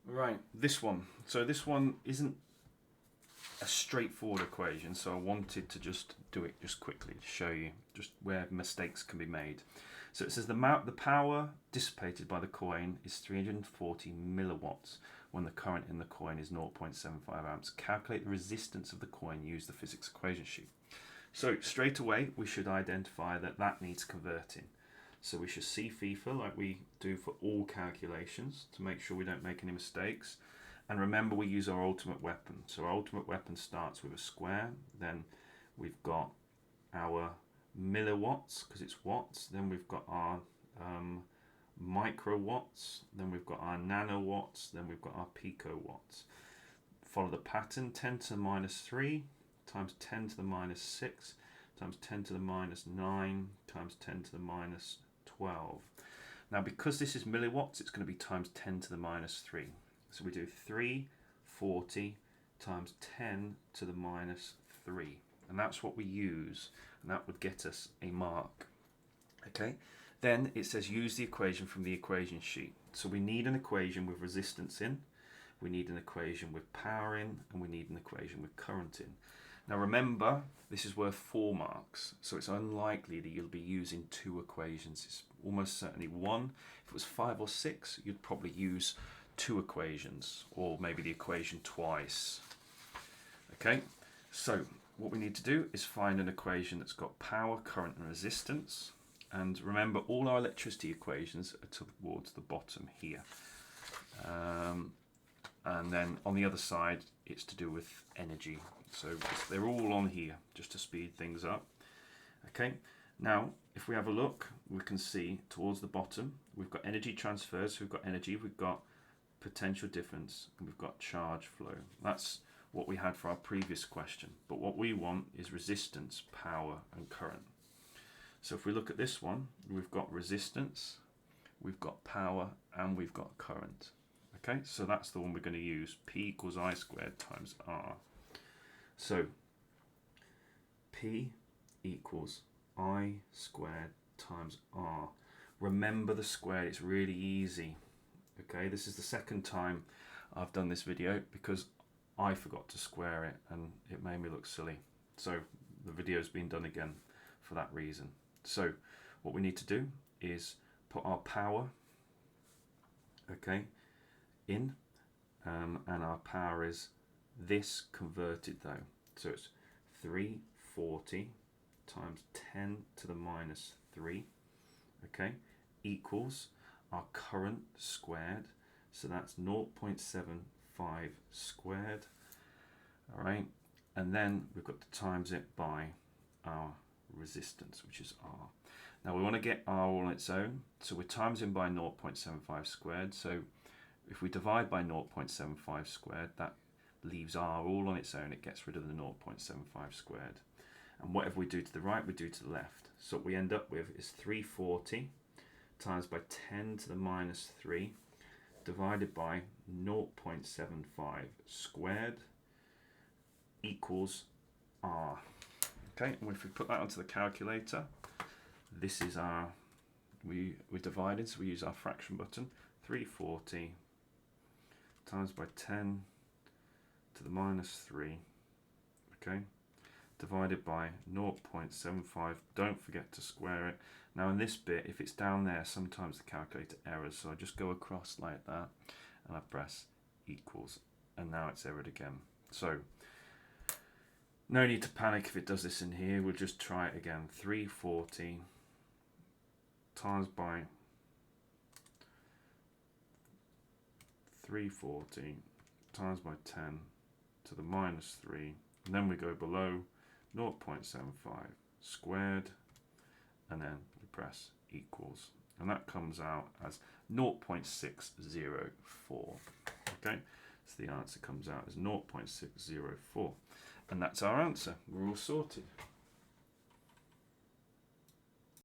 Right, this one. So this one isn't a straightforward equation, so I wanted to just do it just quickly to show you just where mistakes can be made. So it says the power dissipated by the coin is 340 milliwatts when the current in the coin is 0.75 amps. Calculate the resistance of the coin, use the physics equation sheet. So straight away we should identify that that needs converting. So we should see FIFA like we do for all calculations to make sure we don't make any mistakes. And remember, we use our ultimate weapon. So our ultimate weapon starts with a square, then we've got our milliwatts because it's watts, then we've got our microwatts, then we've got our nanowatts, then we've got our picowatts. Follow the pattern: 10 to the minus 3 times 10 to the minus 6 times 10 to the minus 9 times 10 to the minus 12. Now because this is milliwatts, it's going to be times 10 to the minus 3. So we do 340 times 10 to the minus 3. And that's what we use. And that would get us a mark. Okay. Then it says use the equation from the equation sheet. So we need an equation with resistance in. We need an equation with power in. And we need an equation with current in. Now remember, this is worth 4 marks. So it's unlikely that you'll be using 2 equations. It's almost certainly 1. If it was 5 or 6, you'd probably use 2 equations, or maybe the equation twice. Okay, so what we need to do is find an equation that's got power, current and resistance. And remember, all our electricity equations are towards the bottom here. And then on the other side, it's to do with energy. So they're all on here, just to speed things up. Okay, now if we have a look, we can see towards the bottom, we've got energy transfers, so we've got energy, we've got potential difference, and we've got charge flow. That's what we had for our previous question. But what we want is resistance, power, and current. So if we look at this one, we've got resistance, we've got power, and we've got current. Okay, so that's the one we're going to use. P equals I squared times R. So P equals I squared times R. Remember the square, it's really easy. Okay, this is the second time I've done this video because I forgot to square it and it made me look silly. So the video's been done again for that reason. So what we need to do is put our power, okay, in, and our power is this converted though. So it's 340 times 10 to the minus 3, okay, equals our current squared, so that's 0.75 squared. All right, and then we've got to times it by our resistance, which is R. Now we want to get R all on its own, so we're timesing by 0.75 squared. So if we divide by 0.75 squared, that leaves R all on its own. It gets rid of the 0.75 squared. And whatever we do to the right, we do to the left. So what we end up with is 340 times by 10 to the minus 3 divided by 0.75 squared equals R. Okay, and if we put that onto the calculator, this is our, we're divided, so we use our fraction button. 340 times by 10 to the minus 3, okay, divided by 0.75. Don't forget to square it. Now in this bit, if it's down there, sometimes the calculator errors, so I just go across like that and I press equals, and now it's errored again. So no need to panic if it does this in here. We'll just try it again. 340 times by 340 times by 10 to the minus 3, and then we go below 0.75 squared, and then we press equals, and that comes out as 0.604. Okay, so the answer comes out as 0.604, and that's our answer. We're all sorted.